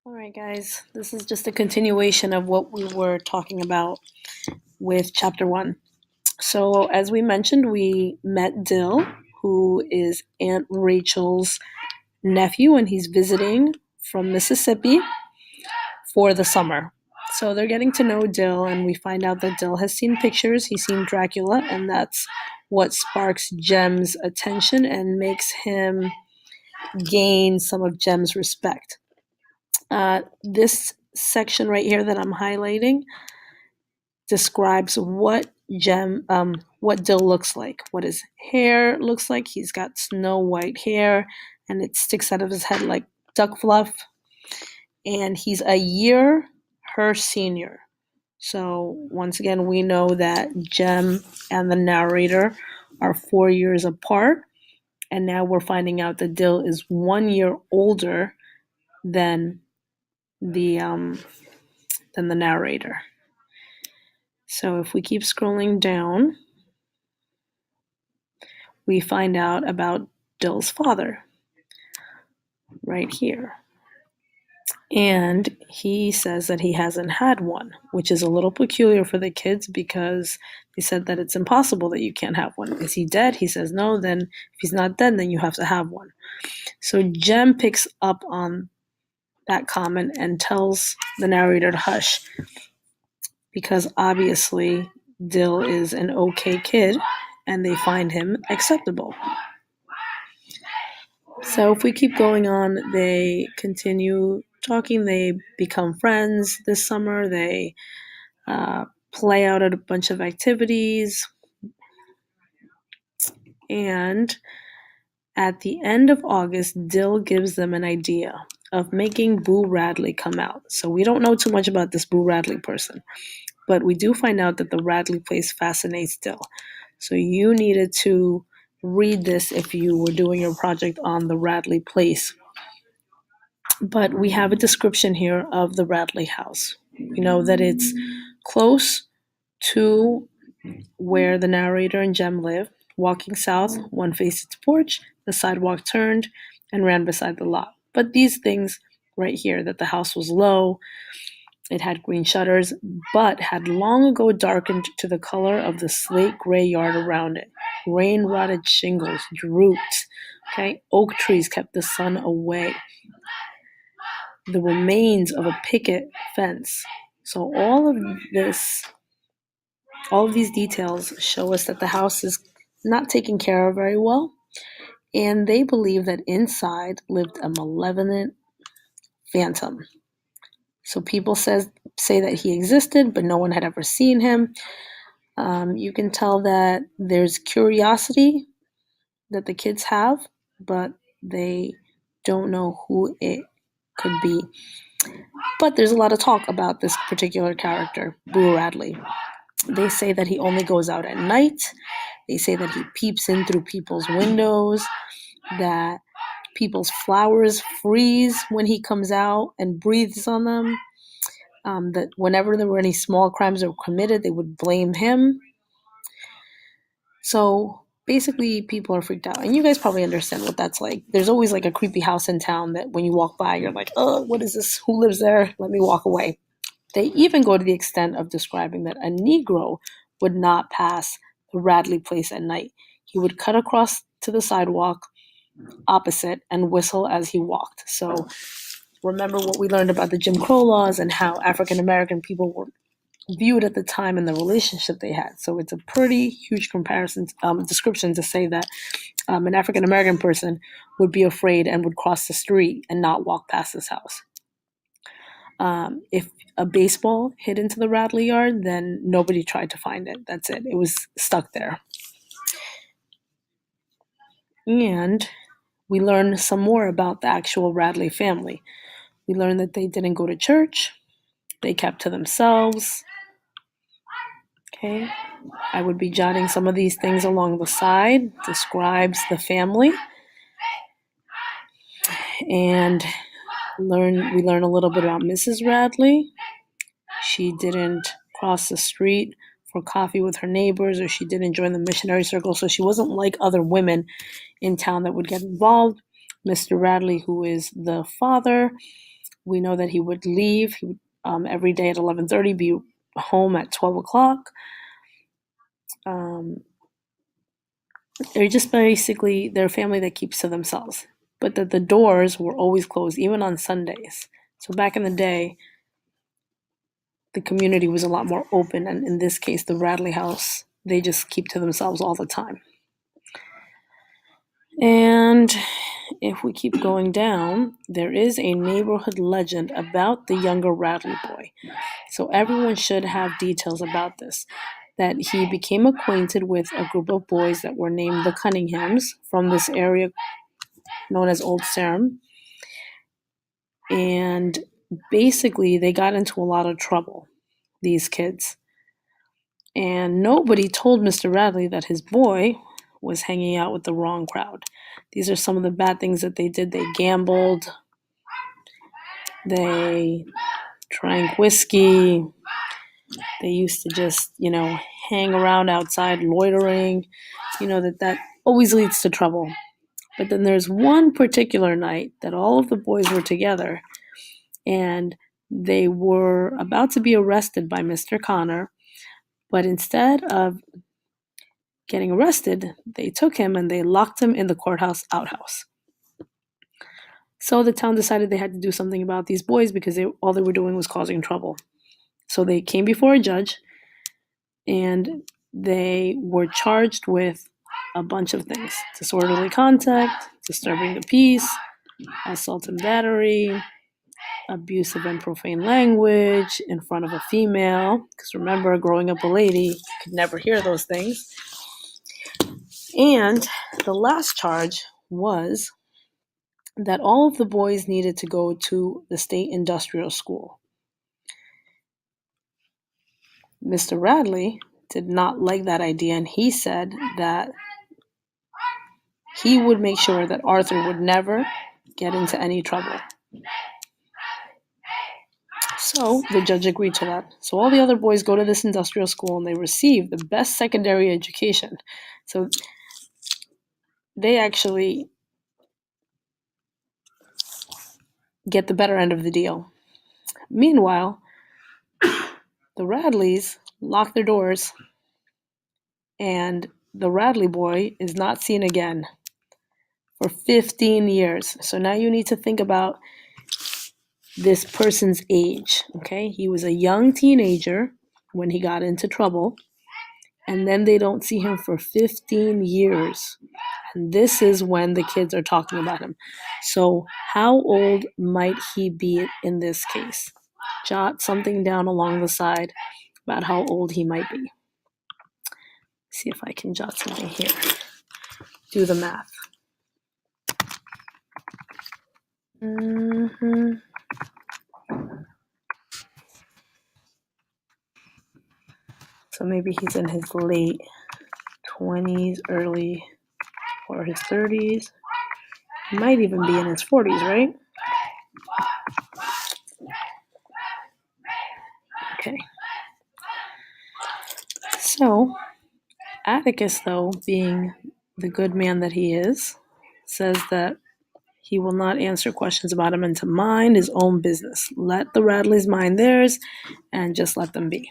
All right, guys, this is just a continuation of what we were talking about with chapter one. So, as we mentioned, we met Dill, who is Aunt Rachel's nephew, and he's visiting from Mississippi for the summer. So, they're getting to know Dill, and we find out that Dill has seen pictures. He's seen Dracula, and that's what sparks Jem's attention and makes him gain some of Jem's respect. This section right here that I'm highlighting describes what Dill looks like, what his hair looks like. He's got snow white hair, and it sticks out of his head like duck fluff. And he's a year her senior. So once again, we know that Jem and the narrator are 4 years apart, and now we're finding out that Dill is 1 year older than the narrator. So if we keep scrolling down, we find out about Dill's father right here. And he says that he hasn't had one, which is a little peculiar for the kids because they said that it's impossible that you can't have one. Is he dead? He says no. Then if he's not dead, then you have to have one. So Jem picks up on that comment and tells the narrator to hush because obviously Dill is an okay kid and they find him acceptable. So if we keep going on, they continue talking. They become friends this summer. They play out at a bunch of activities. And at the end of August, Dill gives them an idea of making Boo Radley come out. So we don't know too much about this Boo Radley person, but we do find out that the Radley place fascinates Dill. So you needed to read this if you were doing your project on the Radley place. But we have a description here of the Radley house. We know that it's close to where the narrator and Jem live. Walking south, one faced its porch, the sidewalk turned and ran beside the lot. But these things right here, that the house was low, it had green shutters, but had long ago darkened to the color of the slate gray yard around it. Rain-rotted shingles drooped. Okay, oak trees kept the sun away. The remains of a picket fence. So all of these details show us that the house is not taken care of very well, and they believe that inside lived a malevolent phantom. So people say that he existed, but no one had ever seen him. You can tell that there's curiosity that the kids have, but they don't know who it could be. But there's a lot of talk about this particular character, Boo Radley. They say that he only goes out at night. They say that he peeps in through people's windows, that people's flowers freeze when he comes out and breathes on them, that whenever there were any small crimes that were committed, they would blame him. So basically, people are freaked out. And you guys probably understand what that's like. There's always like a creepy house in town that when you walk by, you're like, oh, what is this? Who lives there? Let me walk away. They even go to the extent of describing that a Negro would not pass the Radley place at night. He would cut across to the sidewalk opposite and whistle as he walked. So remember what we learned about the Jim Crow laws and how African American people were viewed at the time and the relationship they had. So it's a pretty huge description to say that an African American person would be afraid and would cross the street and not walk past this house. If a baseball hit into the Radley yard, then nobody tried to find it. That's it. It was stuck there. And we learn some more about the actual Radley family. We learn that they didn't go to church. They kept to themselves. Okay. I would be jotting some of these things along the side. Describes the family. And we learn a little bit about Mrs. Radley. She didn't cross the street for coffee with her neighbors, or she didn't join the missionary circle, so she wasn't like other women in town that would get involved. Mr. Radley, who is the father, We know that he would leave every day at 11:30, be home at 12 o'clock. They're just basically their family that keeps to themselves, but that the doors were always closed, even on Sundays. So back in the day, the community was a lot more open, and in this case, the Radley house, they just keep to themselves all the time. And if we keep going down, there is a neighborhood legend about the younger Radley boy. So everyone should have details about this. That he became acquainted with a group of boys that were named the Cunninghams from this area known as Old Sarum. And basically, they got into a lot of trouble, these kids. And nobody told Mr. Radley that his boy was hanging out with the wrong crowd. These are some of the bad things that they did. They gambled, they drank whiskey, they used to just, hang around outside loitering, that always leads to trouble. But then there's one particular night that all of the boys were together and they were about to be arrested by Mr. Connor, but instead of getting arrested, they took him and they locked him in the courthouse outhouse. So the town decided they had to do something about these boys because all they were doing was causing trouble. So they came before a judge and they were charged with a bunch of things: disorderly conduct, disturbing the peace, assault and battery, abusive and profane language in front of a female. Because remember, growing up a lady, you could never hear those things. And the last charge was that all of the boys needed to go to the state industrial school. Mr. Radley did not like that idea, and he said that he would make sure that Arthur would never get into any trouble. So the judge agreed to that. So all the other boys go to this industrial school and they receive the best secondary education. So they actually get the better end of the deal. Meanwhile, the Radleys lock their doors and the Radley boy is not seen again for 15 years. So now you need to think about this person's age, okay? He was a young teenager when he got into trouble, and then they don't see him for 15 years. And this is when the kids are talking about him. So how old might he be in this case? Jot something down along the side about how old he might be. See if I can jot something here. Do the math. So maybe he's in his late 20s, early, or his 30s. He might even be in his 40s, right? Okay. So Atticus, though, being the good man that he is, says that he will not answer questions about him and to mind his own business. Let the Radleys mind theirs and just let them be.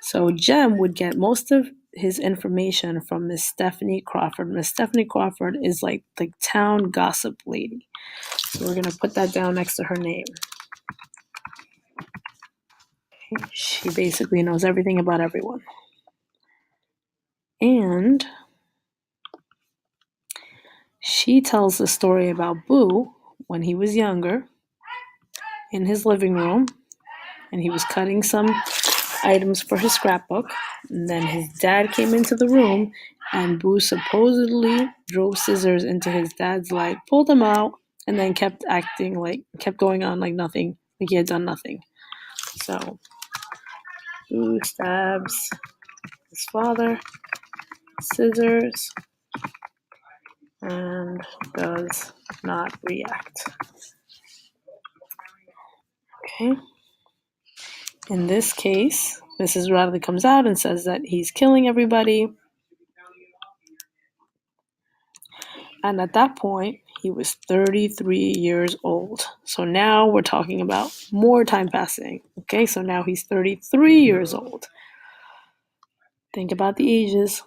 So Jem would get most of his information from Miss Stephanie Crawford. Miss Stephanie Crawford is like the town gossip lady. So we're going to put that down next to her name. She basically knows everything about everyone. And she tells the story about Boo when he was younger in his living room, and he was cutting some items for his scrapbook, and then his dad came into the room, and Boo supposedly drove scissors into his dad's leg, pulled him out, and then kept going on like nothing, like he had done nothing. So Boo stabs his father, scissors, and does not react. Okay. In this case, Mrs. Radley comes out and says that he's killing everybody. And at that point, he was 33 years old. So now we're talking about more time passing. Okay, so now he's 33 years old. Think about the ages.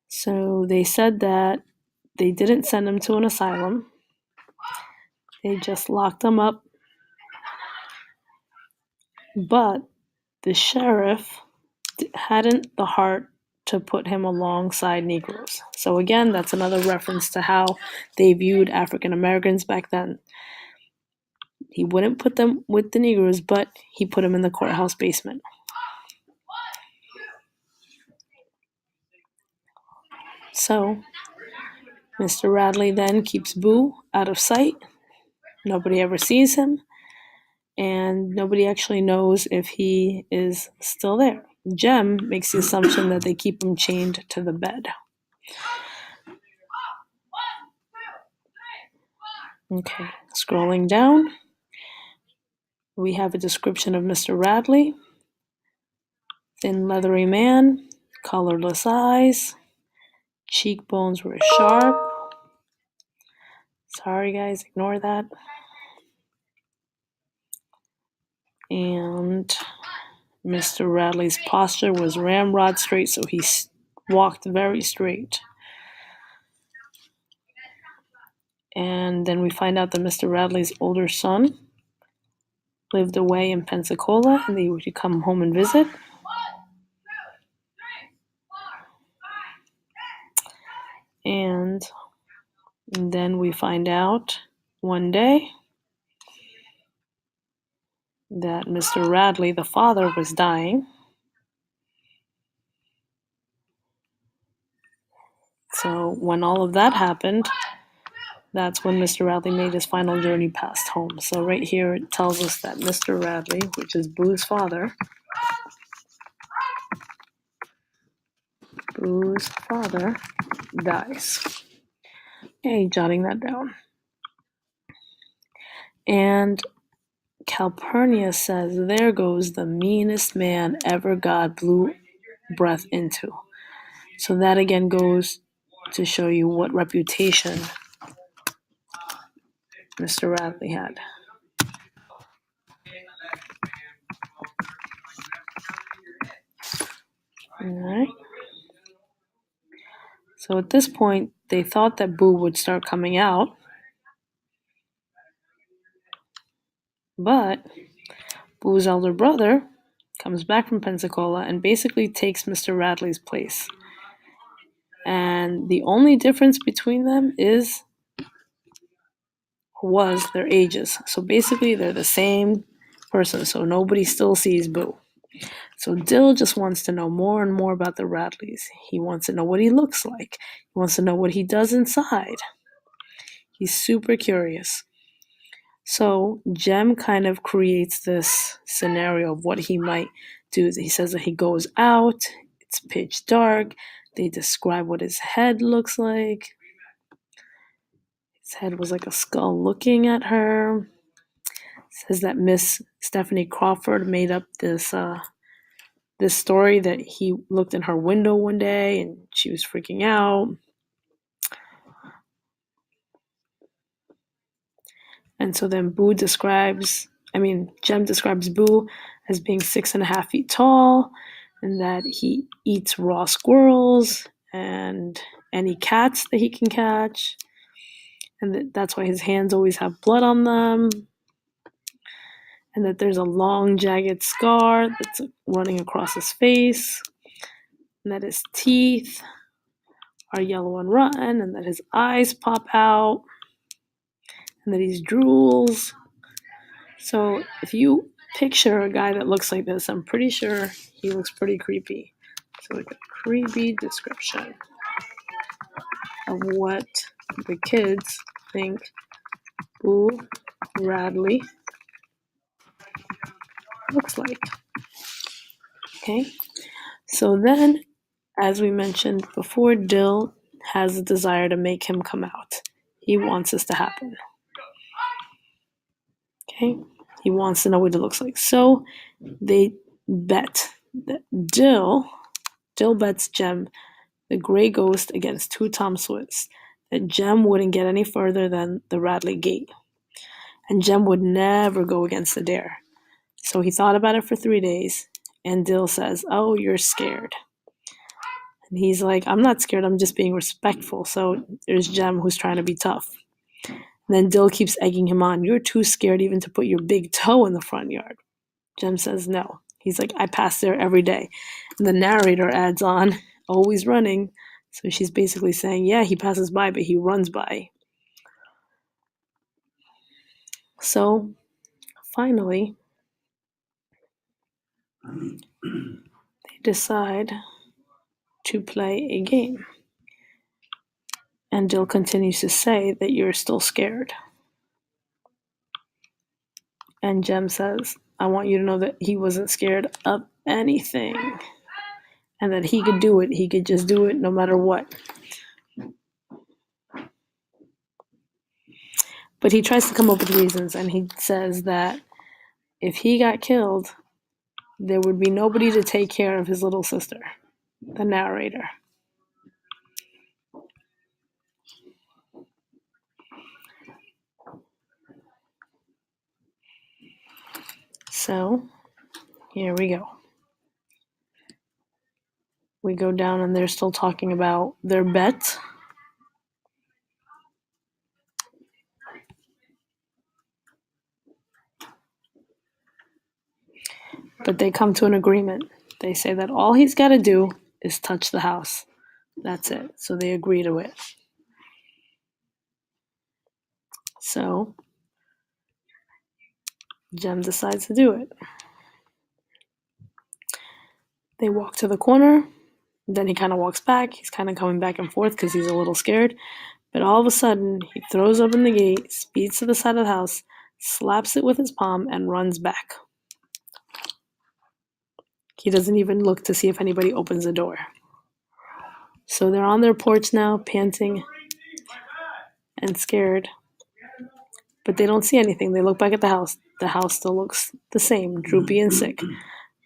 So they said that they didn't send him to an asylum. They just locked him up. But the sheriff hadn't the heart to put him alongside Negroes. So again, that's another reference to how they viewed African Americans back then. He wouldn't put them with the Negroes, but he put them in the courthouse basement. So Mr. Radley then keeps Boo out of sight. Nobody ever sees him, and nobody actually knows if he is still there. Jem makes the assumption that they keep him chained to the bed. Okay, scrolling down, we have a description of Mr. Radley. Thin, leathery man, colorless eyes, cheekbones were sharp. Sorry, guys, ignore that. And Mr. Radley's posture was ramrod straight, so he walked very straight. And then we find out that Mr. Radley's older son lived away in Pensacola, and they would come home and visit. And then we find out one day that Mr. Radley, the father, was dying. So when all of that happened, that's when Mr. Radley made his final journey past home. So right here it tells us that Mr. Radley, which is Boo's father, dies. Okay, jotting that down. And Calpurnia says, there goes the meanest man ever God blew breath into. So that again goes to show you what reputation Mr. Radley had. All right. So at this point, they thought that Boo would start coming out. But Boo's elder brother comes back from Pensacola and basically takes Mr. Radley's place. And the only difference between them was their ages. So basically they're the same person, so nobody still sees Boo. So Dill just wants to know more and more about the Radleys. He wants to know what he looks like. He wants to know what he does inside. He's super curious. So Jem kind of creates this scenario of what he might do. He says that he goes out, it's pitch dark. They describe what his head looks like. His head was like a skull looking at her. Says that Miss Stephanie Crawford made up this story that he looked in her window one day and she was freaking out. And so then Jem describes Boo as being 6.5 feet tall, and that he eats raw squirrels and any cats that he can catch, and that's why his hands always have blood on them, and that there's a long jagged scar that's running across his face, and that his teeth are yellow and rotten, and that his eyes pop out, and that he drools. So if you picture a guy that looks like this, I'm pretty sure he looks pretty creepy. So like a creepy description of what the kids think Boo Radley looks like. Okay, so then, as we mentioned before, Dill has a desire to make him come out. He wants this to happen. Okay, he wants to know what it looks like. So they bet that Dill bets Jem the gray ghost against two Tom Swiss. that Jem wouldn't get any further than the Radley gate, and Jem would never go against the dare. So he thought about it for 3 days, and Dill says, "Oh, you're scared." And he's like, "I'm not scared, I'm just being respectful." So there's Jem who's trying to be tough. And then Dill keeps egging him on. "You're too scared even to put your big toe in the front yard." Jem says no. He's like, "I pass there every day." And the narrator adds on, "Always running." So she's basically saying, yeah, he passes by, but he runs by. So finally, they decide to play a game. And Dill continues to say that you're still scared. And Jem says, "I want you to know that he wasn't scared of anything. And that he could do it. He could just do it no matter what." But he tries to come up with reasons, and he says that if he got killed, there would be nobody to take care of his little sister, the narrator. So here we go. We go down, and they're still talking about their bet. But they come to an agreement. They say that all he's got to do is touch the house. That's it. So they agree to it. So Jem decides to do it. They walk to the corner. Then he kind of walks back. He's kind of coming back and forth because he's a little scared. But all of a sudden, he throws open the gate, speeds to the side of the house, slaps it with his palm, and runs back. He doesn't even look to see if anybody opens the door. So they're on their porch now, panting and scared. But they don't see anything. They look back at the house. The house still looks the same, droopy and sick.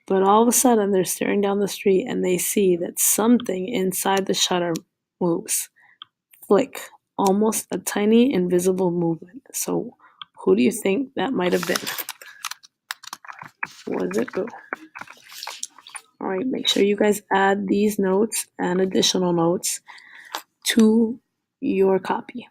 But all of a sudden, they're staring down the street, and they see that something inside the shutter moves. Flick. Almost a tiny, invisible movement. So who do you think that might have been? Was it Boo? All right, make sure you guys add these notes and additional notes to your copy.